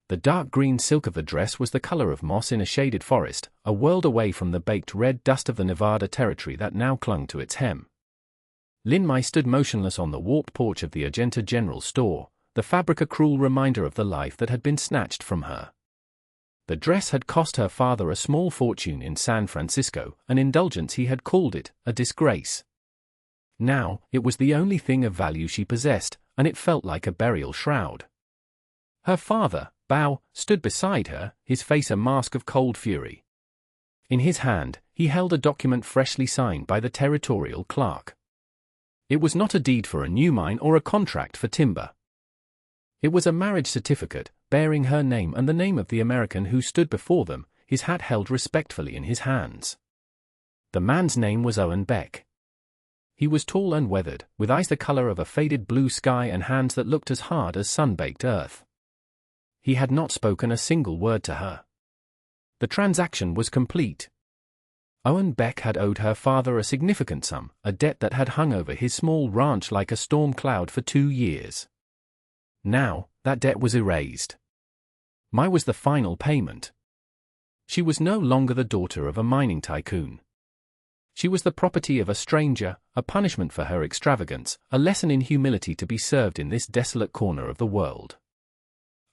The dark green silk of the dress was the color of moss in a shaded forest, a world away from the baked red dust of the Nevada territory that now clung to its hem. Lin Mai stood motionless on the warped porch of the Argenta General Store, the fabric a cruel reminder of the life that had been snatched from her. The dress had cost her father a small fortune in San Francisco, an indulgence he had called it, a disgrace. Now, it was the only thing of value she possessed, and it felt like a burial shroud. Her father, Bao, stood beside her, his face a mask of cold fury. In his hand, he held a document freshly signed by the territorial clerk. It was not a deed for a new mine or a contract for timber. It was a marriage certificate, bearing her name and the name of the American who stood before them, his hat held respectfully in his hands. The man's name was Owen Beck. He was tall and weathered, with eyes the color of a faded blue sky and hands that looked as hard as sun-baked earth. He had not spoken a single word to her. The transaction was complete. Owen Beck had owed her father a significant sum, a debt that had hung over his small ranch like a storm cloud for 2 years. Now, that debt was erased. Mai was the final payment. She was no longer the daughter of a mining tycoon. She was the property of a stranger, a punishment for her extravagance, a lesson in humility to be served in this desolate corner of the world.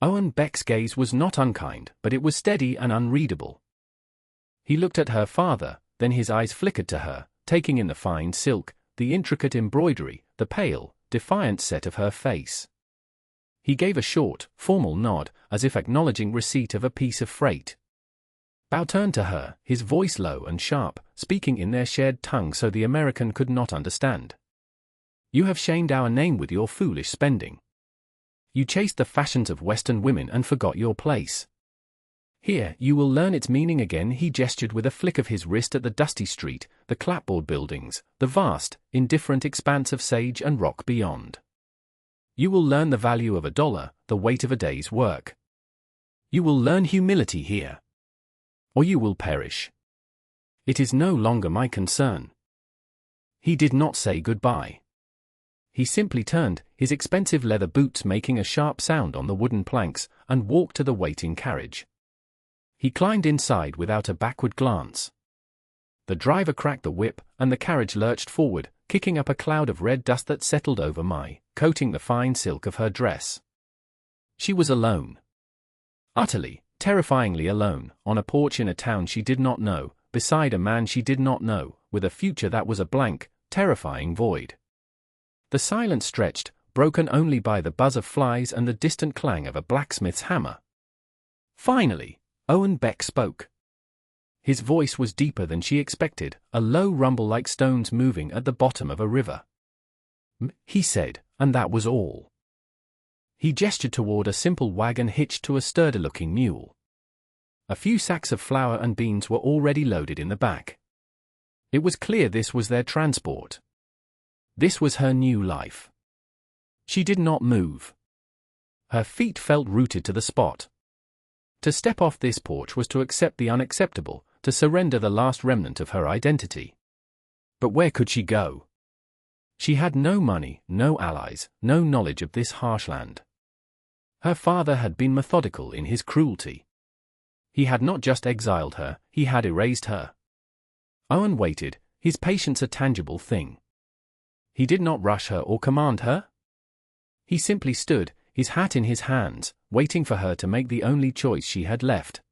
Owen Beck's gaze was not unkind, but it was steady and unreadable. He looked at her father, then his eyes flickered to her, taking in the fine silk, the intricate embroidery, the pale, defiant set of her face. He gave a short, formal nod, as if acknowledging receipt of a piece of freight. Bao turned to her, his voice low and sharp, speaking in their shared tongue so the American could not understand. "You have shamed our name with your foolish spending. You chased the fashions of Western women and forgot your place. Here, you will learn its meaning again." He gestured with a flick of his wrist at the dusty street, the clapboard buildings, the vast, indifferent expanse of sage and rock beyond. "You will learn the value of $1, the weight of a day's work. You will learn humility here. Or you will perish. It is no longer my concern." He did not say goodbye. He simply turned, his expensive leather boots making a sharp sound on the wooden planks, and walked to the waiting carriage. He climbed inside without a backward glance. The driver cracked the whip, and the carriage lurched forward, kicking up a cloud of red dust that settled over Mai, coating the fine silk of her dress. She was alone. Utterly, terrifyingly alone, on a porch in a town she did not know, beside a man she did not know, with a future that was a blank, terrifying void. The silence stretched, broken only by the buzz of flies and the distant clang of a blacksmith's hammer. Finally, Owen Beck spoke. His voice was deeper than she expected, a low rumble like stones moving at the bottom of a river. He said, and that was all. He gestured toward a simple wagon hitched to a sturdy-looking mule. A few sacks of flour and beans were already loaded in the back. It was clear this was their transport. This was her new life. She did not move. Her feet felt rooted to the spot. To step off this porch was to accept the unacceptable, to surrender the last remnant of her identity. But where could she go? She had no money, no allies, no knowledge of this harsh land. Her father had been methodical in his cruelty. He had not just exiled her, he had erased her. Owen waited, his patience a tangible thing. He did not rush her or command her. He simply stood, his hat in his hands, waiting for her to make the only choice she had left.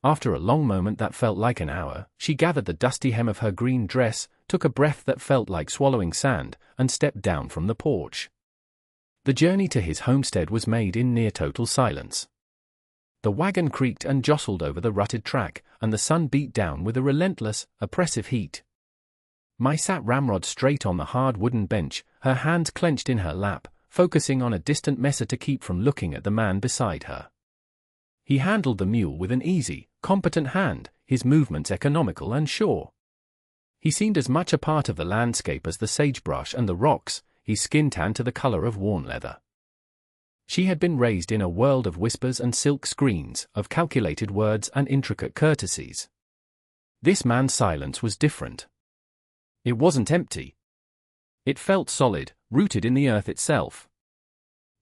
After a long moment that felt like an hour, she gathered the dusty hem of her green dress, took a breath that felt like swallowing sand, and stepped down from the porch. The journey to his homestead was made in near total silence. The wagon creaked and jostled over the rutted track, and the sun beat down with a relentless, oppressive heat. Mai sat ramrod straight on the hard wooden bench, her hands clenched in her lap, focusing on a distant messer to keep from looking at the man beside her. He handled the mule with an easy, competent hand, his movements economical and sure. He seemed as much a part of the landscape as the sagebrush and the rocks, his skin tanned to the color of worn leather. She had been raised in a world of whispers and silk screens, of calculated words and intricate courtesies. This man's silence was different. It wasn't empty. It felt solid, rooted in the earth itself.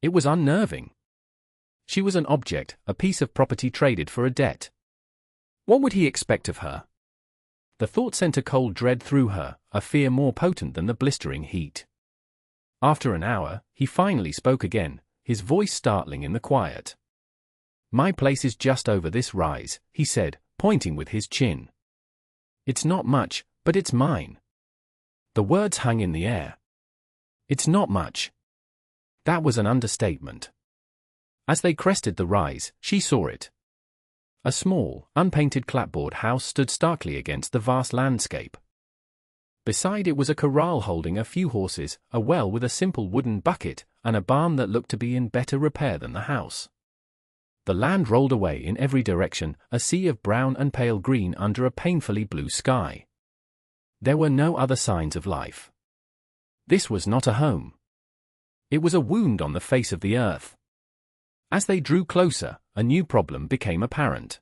It was unnerving. She was an object, a piece of property traded for a debt. What would he expect of her? The thought sent a cold dread through her, a fear more potent than the blistering heat. After an hour, he finally spoke again, his voice startling in the quiet. "My place is just over this rise," he said, pointing with his chin. "It's not much, but it's mine." The words hung in the air. "It's not much." That was an understatement. As they crested the rise, she saw it. A small, unpainted clapboard house stood starkly against the vast landscape. Beside it was a corral holding a few horses, a well with a simple wooden bucket, and a barn that looked to be in better repair than the house. The land rolled away in every direction, a sea of brown and pale green under a painfully blue sky. There were no other signs of life. This was not a home. It was a wound on the face of the earth. As they drew closer, a new problem became apparent.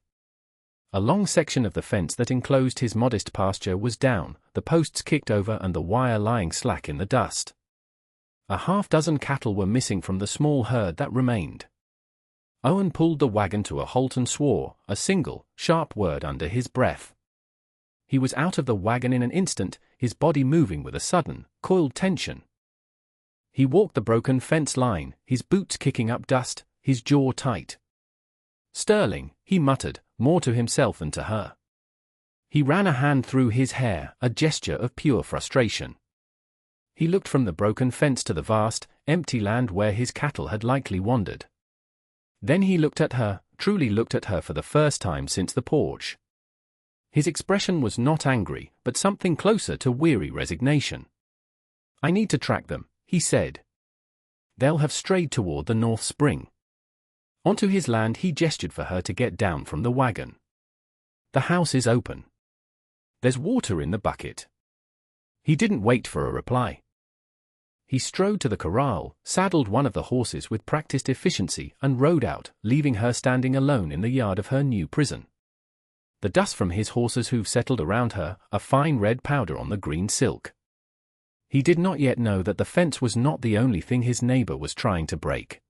A long section of the fence that enclosed his modest pasture was down, the posts kicked over and the wire lying slack in the dust. A half-dozen cattle were missing from the small herd that remained. Owen pulled the wagon to a halt and swore, a single, sharp word under his breath. He was out of the wagon in an instant, his body moving with a sudden, coiled tension. He walked the broken fence line, his boots kicking up dust, his jaw tight. "Sterling," he muttered, more to himself than to her. He ran a hand through his hair, a gesture of pure frustration. He looked from the broken fence to the vast, empty land where his cattle had likely wandered. Then he looked at her, truly looked at her for the first time since the porch. His expression was not angry, but something closer to weary resignation. "I need to track them," he said. "They'll have strayed toward the North Spring." Onto his land he gestured for her to get down from the wagon. "The house is open. There's water in the bucket." He didn't wait for a reply. He strode to the corral, saddled one of the horses with practiced efficiency and rode out, leaving her standing alone in the yard of her new prison. The dust from his horse's hooves settled around her, a fine red powder on the green silk. He did not yet know that the fence was not the only thing his neighbor was trying to break.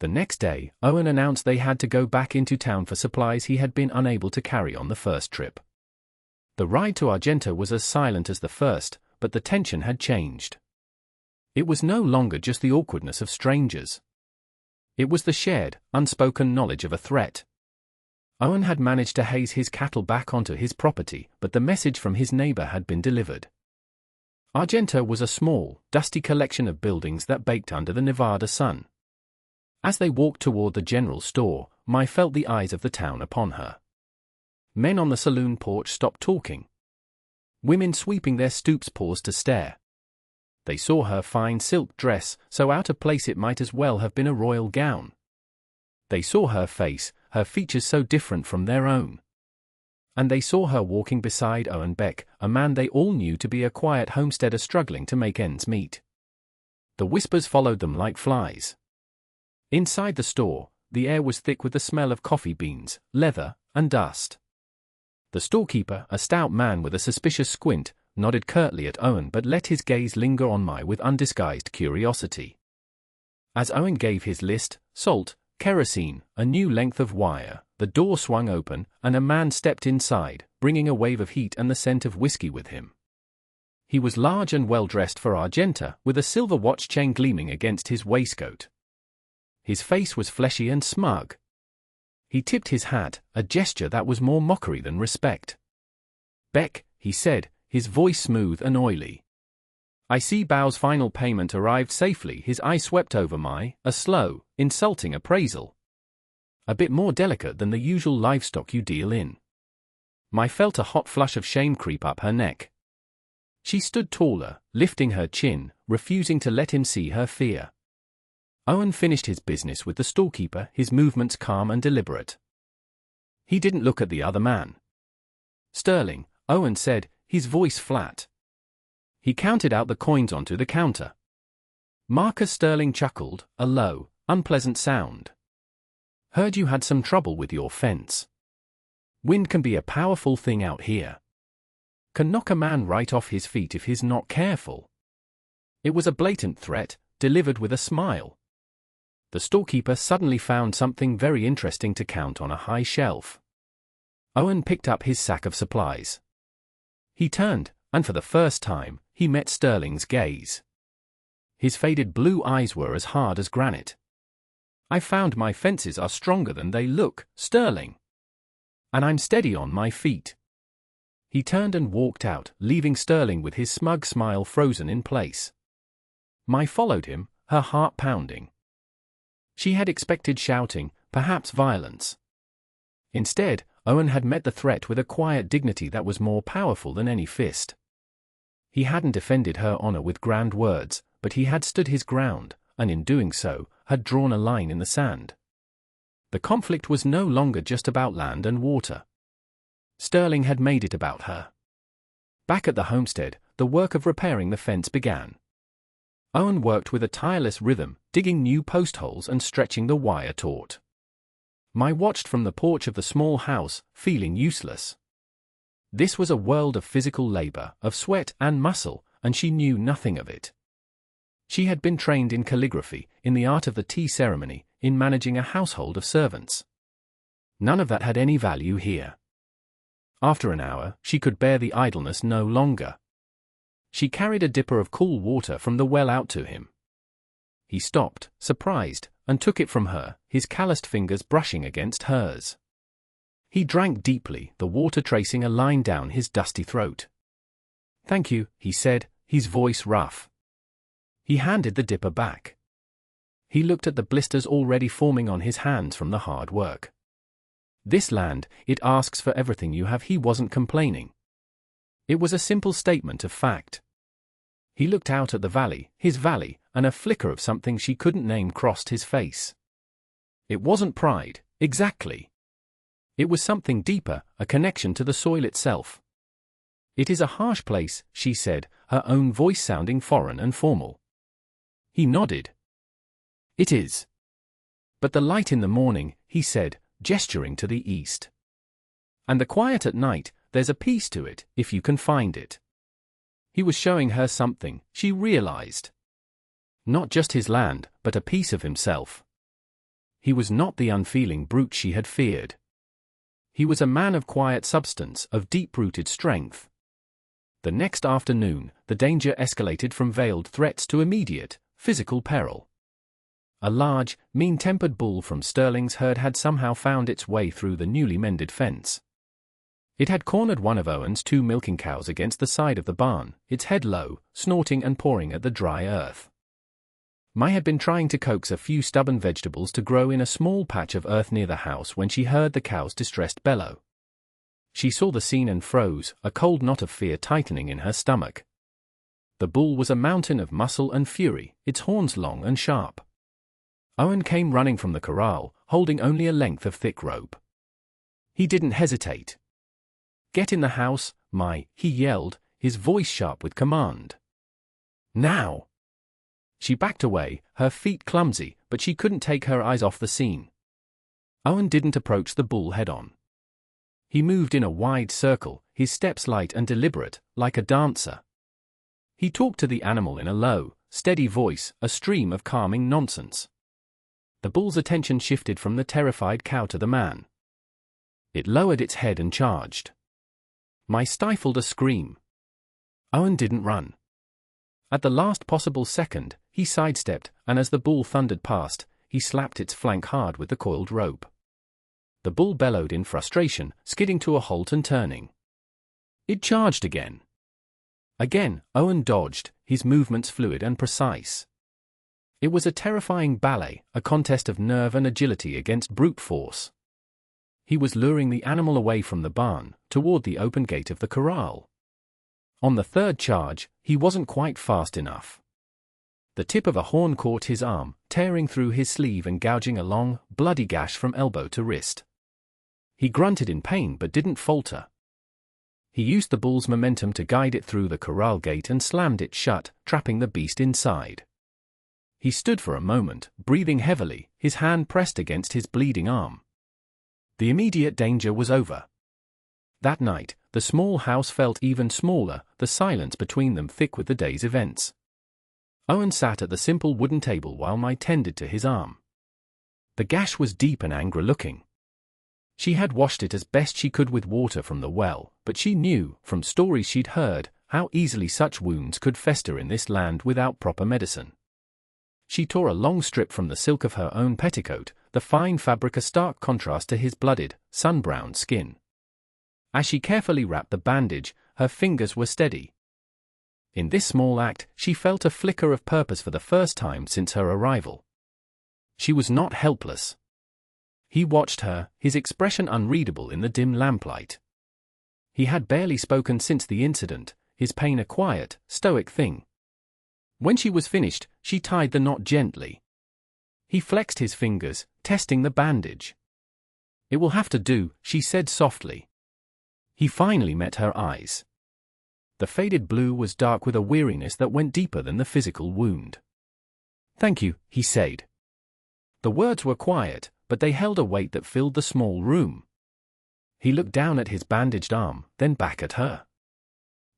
The next day, Owen announced they had to go back into town for supplies he had been unable to carry on the first trip. The ride to Argenta was as silent as the first, but the tension had changed. It was no longer just the awkwardness of strangers. It was the shared, unspoken knowledge of a threat. Owen had managed to haze his cattle back onto his property, but the message from his neighbor had been delivered. Argenta was a small, dusty collection of buildings that baked under the Nevada sun. As they walked toward the general store, Mai felt the eyes of the town upon her. Men on the saloon porch stopped talking. Women sweeping their stoops paused to stare. They saw her fine silk dress, so out of place it might as well have been a royal gown. They saw her face, her features so different from their own. And they saw her walking beside Owen Beck, a man they all knew to be a quiet homesteader struggling to make ends meet. The whispers followed them like flies. Inside the store, the air was thick with the smell of coffee beans, leather, and dust. The storekeeper, a stout man with a suspicious squint, nodded curtly at Owen but let his gaze linger on Mai with undisguised curiosity. As Owen gave his list, salt, kerosene, a new length of wire, the door swung open, and a man stepped inside, bringing a wave of heat and the scent of whiskey with him. He was large and well-dressed for Argenta, with a silver watch chain gleaming against his waistcoat. His face was fleshy and smug. He tipped his hat, a gesture that was more mockery than respect. "Beck," he said, his voice smooth and oily. "I see Bow's final payment arrived safely." His eye swept over Mai, a slow, insulting appraisal. "A bit more delicate than the usual livestock you deal in." Mai felt a hot flush of shame creep up her neck. She stood taller, lifting her chin, refusing to let him see her fear. Owen finished his business with the storekeeper, his movements calm and deliberate. He didn't look at the other man. "Sterling," Owen said, his voice flat. He counted out the coins onto the counter. Marcus Sterling chuckled, a low, unpleasant sound. "Heard you had some trouble with your fence. Wind can be a powerful thing out here. Can knock a man right off his feet if he's not careful." It was a blatant threat, delivered with a smile. The storekeeper suddenly found something very interesting to count on a high shelf. Owen picked up his sack of supplies. He turned, and for the first time, he met Sterling's gaze. His faded blue eyes were as hard as granite. "I found my fences are stronger than they look, Sterling. And I'm steady on my feet." He turned and walked out, leaving Sterling with his smug smile frozen in place. Mai followed him, her heart pounding. She had expected shouting, perhaps violence. Instead, Owen had met the threat with a quiet dignity that was more powerful than any fist. He hadn't defended her honor with grand words, but he had stood his ground, and in doing so, had drawn a line in the sand. The conflict was no longer just about land and water. Sterling had made it about her. Back at the homestead, the work of repairing the fence began. Owen worked with a tireless rhythm, digging new post holes and stretching the wire taut. Mai watched from the porch of the small house, feeling useless. This was a world of physical labor, of sweat and muscle, and she knew nothing of it. She had been trained in calligraphy, in the art of the tea ceremony, in managing a household of servants. None of that had any value here. After an hour, she could bear the idleness no longer. She carried a dipper of cool water from the well out to him. He stopped, surprised, and took it from her, his calloused fingers brushing against hers. He drank deeply, the water tracing a line down his dusty throat. "Thank you," he said, his voice rough. He handed the dipper back. He looked at the blisters already forming on his hands from the hard work. "This land, it asks for everything you have." He wasn't complaining. It was a simple statement of fact. He looked out at the valley, his valley, and a flicker of something she couldn't name crossed his face. It wasn't pride, exactly. It was something deeper, a connection to the soil itself. "It is a harsh place," she said, her own voice sounding foreign and formal. He nodded. "It is. But the light in the morning," he said, gesturing to the east. "And the quiet at night, there's a peace to it, if you can find it." He was showing her something, she realized. Not just his land, but a piece of himself. He was not the unfeeling brute she had feared. He was a man of quiet substance, of deep-rooted strength. The next afternoon, the danger escalated from veiled threats to immediate, physical peril. A large, mean-tempered bull from Sterling's herd had somehow found its way through the newly mended fence. It had cornered one of Owen's 2 milking cows against the side of the barn, its head low, snorting and pawing at the dry earth. Mai had been trying to coax a few stubborn vegetables to grow in a small patch of earth near the house when she heard the cow's distressed bellow. She saw the scene and froze, a cold knot of fear tightening in her stomach. The bull was a mountain of muscle and fury, its horns long and sharp. Owen came running from the corral, holding only a length of thick rope. He didn't hesitate. "Get in the house, Mai," he yelled, his voice sharp with command. "Now!" She backed away, her feet clumsy, but she couldn't take her eyes off the scene. Owen didn't approach the bull head-on. He moved in a wide circle, his steps light and deliberate, like a dancer. He talked to the animal in a low, steady voice, a stream of calming nonsense. The bull's attention shifted from the terrified cow to the man. It lowered its head and charged. Mai stifled a scream. Owen didn't run. At the last possible second, he sidestepped, and as the bull thundered past, he slapped its flank hard with the coiled rope. The bull bellowed in frustration, skidding to a halt and turning. It charged again. Again, Owen dodged, his movements fluid and precise. It was a terrifying ballet, a contest of nerve and agility against brute force. He was luring the animal away from the barn, toward the open gate of the corral. On the third charge, he wasn't quite fast enough. The tip of a horn caught his arm, tearing through his sleeve and gouging a long, bloody gash from elbow to wrist. He grunted in pain but didn't falter. He used the bull's momentum to guide it through the corral gate and slammed it shut, trapping the beast inside. He stood for a moment, breathing heavily, his hand pressed against his bleeding arm. The immediate danger was over. That night, the small house felt even smaller, the silence between them thick with the day's events. Owen sat at the simple wooden table while Mai tended to his arm. The gash was deep and angry-looking. She had washed it as best she could with water from the well, but she knew, from stories she'd heard, how easily such wounds could fester in this land without proper medicine. She tore a long strip from the silk of her own petticoat, the fine fabric a stark contrast to his blooded, sun-browned skin. As she carefully wrapped the bandage, her fingers were steady. In this small act, she felt a flicker of purpose for the first time since her arrival. She was not helpless. He watched her, his expression unreadable in the dim lamplight. He had barely spoken since the incident, his pain a quiet, stoic thing. When she was finished, she tied the knot gently. He flexed his fingers, testing the bandage. "It will have to do," she said softly. He finally met her eyes. The faded blue was dark with a weariness that went deeper than the physical wound. "Thank you," he said. The words were quiet, but they held a weight that filled the small room. He looked down at his bandaged arm, then back at her.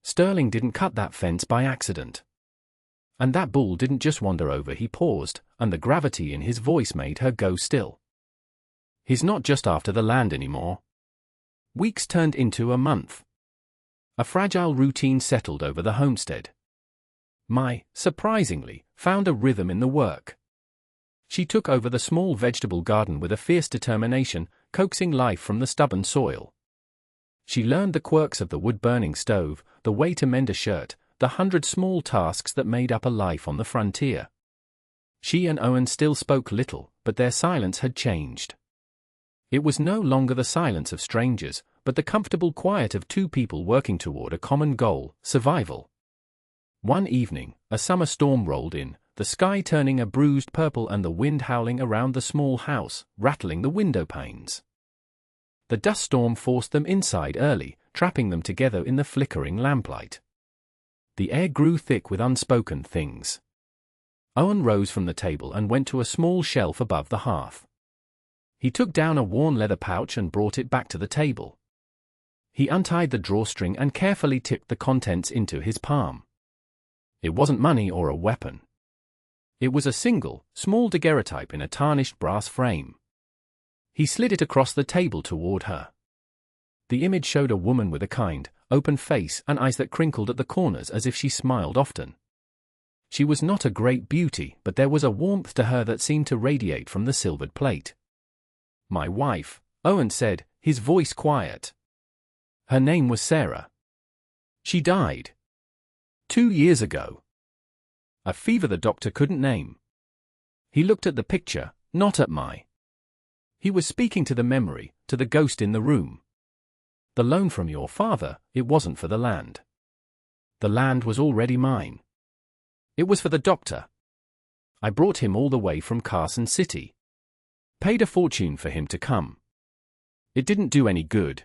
Sterling didn't cut that fence by accident. And that bull didn't just wander over. He paused, and the gravity in his voice made her go still. He's not just after the land anymore. Weeks turned into a month. A fragile routine settled over the homestead. Mai, surprisingly, found a rhythm in the work. She took over the small vegetable garden with a fierce determination, coaxing life from the stubborn soil. She learned the quirks of the wood-burning stove, the way to mend a shirt, the 100 small tasks that made up a life on the frontier. She and Owen still spoke little, but their silence had changed. It was no longer the silence of strangers, but the comfortable quiet of two people working toward a common goal, survival. One evening, a summer storm rolled in, the sky turning a bruised purple and the wind howling around the small house, rattling the window panes. The dust storm forced them inside early, trapping them together in the flickering lamplight. The air grew thick with unspoken things. Owen rose from the table and went to a small shelf above the hearth. He took down a worn leather pouch and brought it back to the table. He untied the drawstring and carefully tipped the contents into his palm. It wasn't money or a weapon. It was a single, small daguerreotype in a tarnished brass frame. He slid it across the table toward her. The image showed a woman with a kind, open face and eyes that crinkled at the corners as if she smiled often. She was not a great beauty, but there was a warmth to her that seemed to radiate from the silvered plate. "My wife," Owen said, his voice quiet. Her name was Sarah. She died 2 years ago. A fever the doctor couldn't name. He looked at the picture, not at Mai. He was speaking to the memory, to the ghost in the room. "The loan from your father, it wasn't for the land. The land was already mine. It was for the doctor. I brought him all the way from Carson City. Paid a fortune for him to come. It didn't do any good."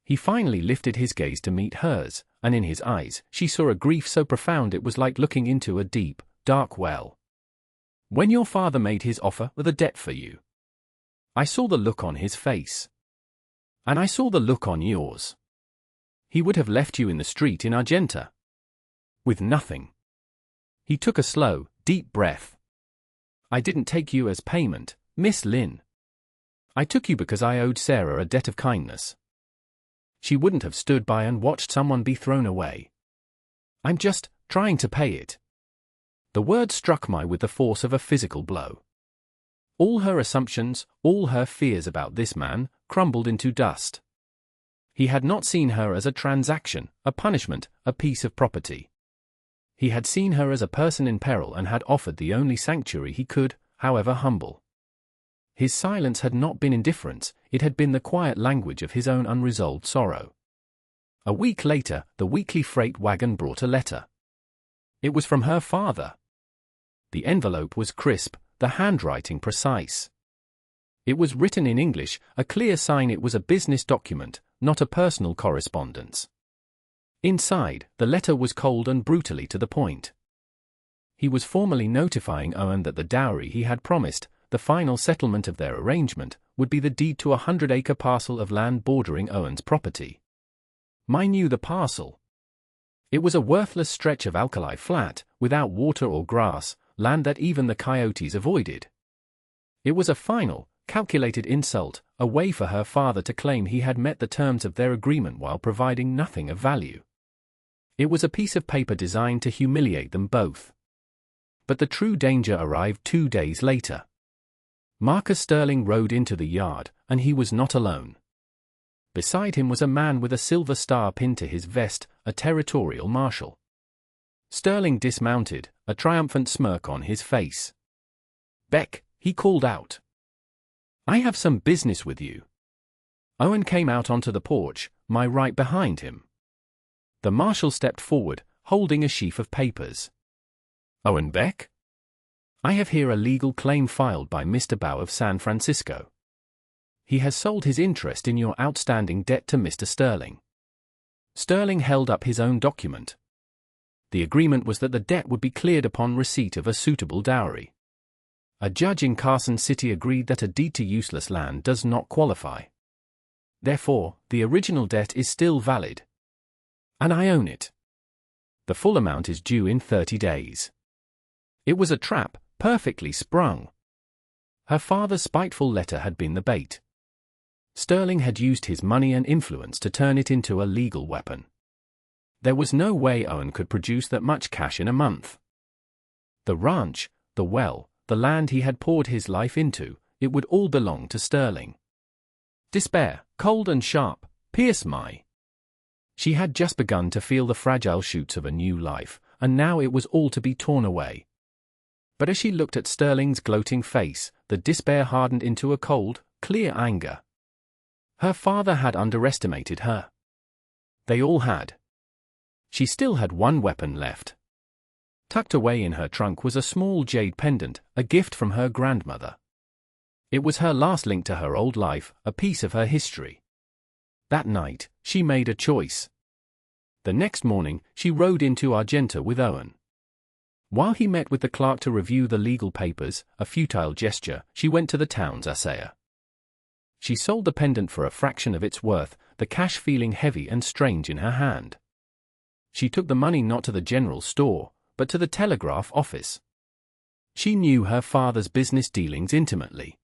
He finally lifted his gaze to meet hers, and in his eyes, she saw a grief so profound it was like looking into a deep, dark well. "When your father made his offer with a debt for you, I saw the look on his face. And I saw the look on yours. He would have left you in the street in Argenta. With nothing." He took a slow, deep breath. "I didn't take you as payment, Miss Lynn. I took you because I owed Sarah a debt of kindness. She wouldn't have stood by and watched someone be thrown away. I'm just trying to pay it." The word struck Mai with the force of a physical blow. All her assumptions, all her fears about this man, crumbled into dust. He had not seen her as a transaction, a punishment, a piece of property. He had seen her as a person in peril and had offered the only sanctuary he could, however humble. His silence had not been indifference, it had been the quiet language of his own unresolved sorrow. A week later, the weekly freight wagon brought a letter. It was from her father. The envelope was crisp, the handwriting precise. It was written in English, a clear sign it was a business document, not a personal correspondence. Inside, the letter was cold and brutally to the point. He was formally notifying Owen that the dowry he had promised, the final settlement of their arrangement, would be the deed to a 100-acre parcel of land bordering Owen's property. Mai knew the parcel. It was a worthless stretch of alkali flat, without water or grass, land that even the coyotes avoided. It was a final, calculated insult, a way for her father to claim he had met the terms of their agreement while providing nothing of value. It was a piece of paper designed to humiliate them both. But the true danger arrived 2 days later. Marcus Sterling rode into the yard, and he was not alone. Beside him was a man with a silver star pinned to his vest, a territorial marshal. Sterling dismounted, a triumphant smirk on his face. "Beck," he called out. "I have some business with you." Owen came out onto the porch, my right behind him. The marshal stepped forward, holding a sheaf of papers. "Owen Beck? I have here a legal claim filed by Mr. Bow of San Francisco. He has sold his interest in your outstanding debt to Mr. Sterling." Sterling held up his own document. The agreement was that the debt would be cleared upon receipt of a suitable dowry. A judge in Carson City agreed that a deed to useless land does not qualify. Therefore, the original debt is still valid. And I own it. The full amount is due in 30 days. It was a trap, perfectly sprung. Her father's spiteful letter had been the bait. Sterling had used his money and influence to turn it into a legal weapon. There was no way Owen could produce that much cash in a month. The ranch, the well, the land he had poured his life into, it would all belong to Sterling. Despair, cold and sharp, pierced my. She had just begun to feel the fragile shoots of a new life, and now it was all to be torn away. But as she looked at Sterling's gloating face, the despair hardened into a cold, clear anger. Her father had underestimated her. They all had. She still had one weapon left. Tucked away in her trunk was a small jade pendant, a gift from her grandmother. It was her last link to her old life, a piece of her history. That night, she made a choice. The next morning, she rode into Argenta with Owen. While he met with the clerk to review the legal papers, a futile gesture, she went to the town's assayer. She sold the pendant for a fraction of its worth, the cash feeling heavy and strange in her hand. She took the money not to the general store, but to the telegraph office. She knew her father's business dealings intimately.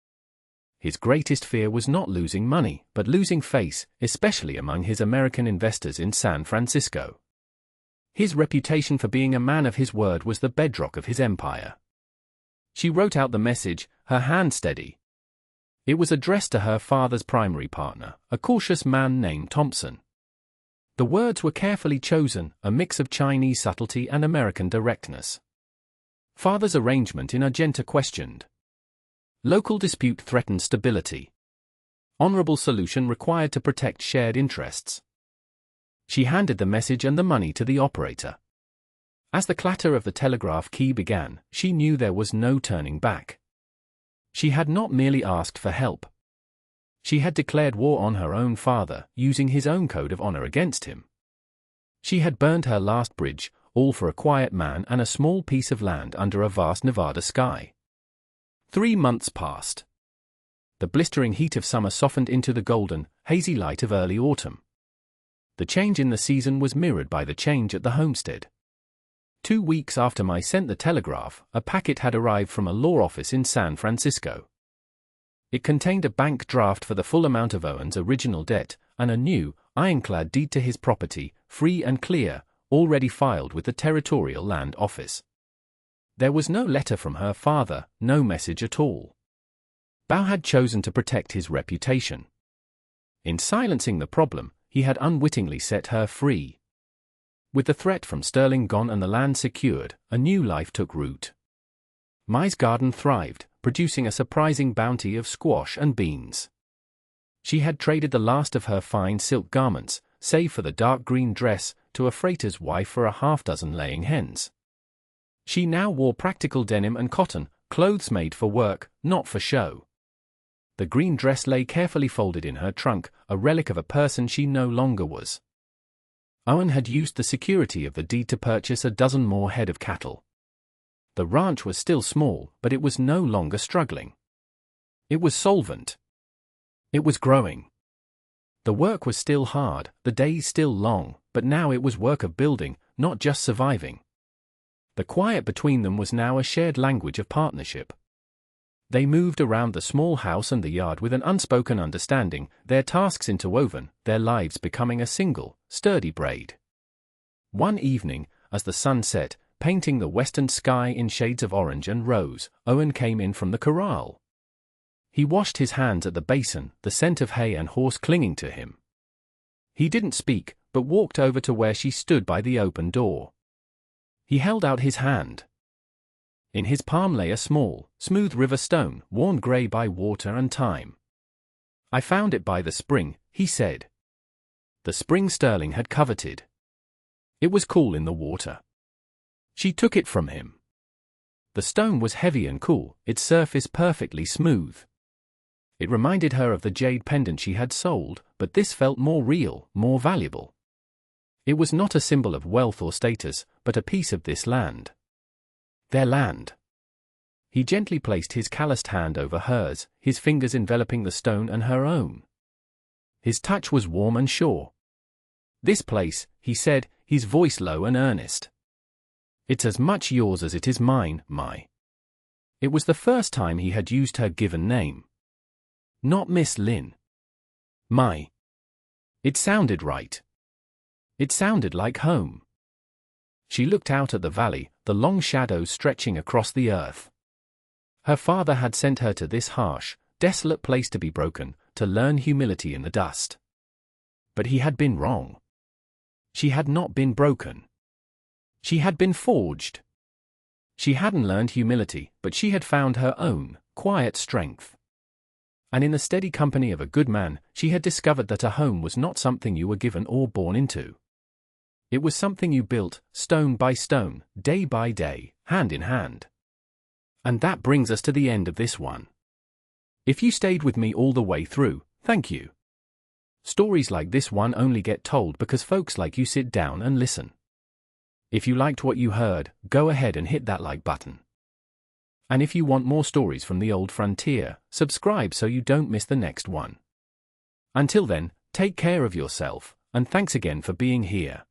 His greatest fear was not losing money, but losing face, especially among his American investors in San Francisco. His reputation for being a man of his word was the bedrock of his empire. She wrote out the message, her hand steady. It was addressed to her father's primary partner, a cautious man named Thompson. The words were carefully chosen, a mix of Chinese subtlety and American directness. Father's arrangement in Argenta questioned. Local dispute threatened stability. Honorable solution required to protect shared interests. She handed the message and the money to the operator. As the clatter of the telegraph key began, she knew there was no turning back. She had not merely asked for help. She had declared war on her own father, using his own code of honor against him. She had burned her last bridge, all for a quiet man and a small piece of land under a vast Nevada sky. 3 months passed. The blistering heat of summer softened into the golden, hazy light of early autumn. The change in the season was mirrored by the change at the homestead. 2 weeks after I sent the telegraph, a packet had arrived from a law office in San Francisco. It contained a bank draft for the full amount of Owen's original debt, and a new, ironclad deed to his property, free and clear, already filed with the Territorial Land Office. There was no letter from her father, no message at all. Bow had chosen to protect his reputation. In silencing the problem, he had unwittingly set her free. With the threat from Sterling gone and the land secured, a new life took root. Mai's garden thrived, producing a surprising bounty of squash and beans. She had traded the last of her fine silk garments, save for the dark green dress, to a freighter's wife for a half-dozen laying hens. She now wore practical denim and cotton, clothes made for work, not for show. The green dress lay carefully folded in her trunk, a relic of a person she no longer was. Owen had used the security of the deed to purchase a dozen more head of cattle. The ranch was still small, but it was no longer struggling. It was solvent. It was growing. The work was still hard, the days still long, but now it was work of building, not just surviving. The quiet between them was now a shared language of partnership. They moved around the small house and the yard with an unspoken understanding, their tasks interwoven, their lives becoming a single, sturdy braid. One evening, as the sun set, painting the western sky in shades of orange and rose, Owen came in from the corral. He washed his hands at the basin, the scent of hay and horse clinging to him. He didn't speak, but walked over to where she stood by the open door. He held out his hand. In his palm lay a small, smooth river stone, worn grey by water and time. "I found it by the spring," he said. The spring Sterling had coveted. It was cool in the water. She took it from him. The stone was heavy and cool, its surface perfectly smooth. It reminded her of the jade pendant she had sold, but this felt more real, more valuable. It was not a symbol of wealth or status, but a piece of this land. Their land. He gently placed his calloused hand over hers, his fingers enveloping the stone and her own. His touch was warm and sure. "This place," he said, his voice low and earnest. "It's as much yours as it is mine, my." It was the first time he had used her given name. Not Miss Lynn. My. It sounded right. It sounded like home. She looked out at the valley, the long shadows stretching across the earth. Her father had sent her to this harsh, desolate place to be broken, to learn humility in the dust. But he had been wrong. She had not been broken. She had been forged. She hadn't learned humility, but she had found her own, quiet strength. And in the steady company of a good man, she had discovered that a home was not something you were given or born into. It was something you built, stone by stone, day by day, hand in hand. And that brings us to the end of this one. If you stayed with me all the way through, thank you. Stories like this one only get told because folks like you sit down and listen. If you liked what you heard, go ahead and hit that like button. And if you want more stories from the old frontier, subscribe so you don't miss the next one. Until then, take care of yourself, and thanks again for being here.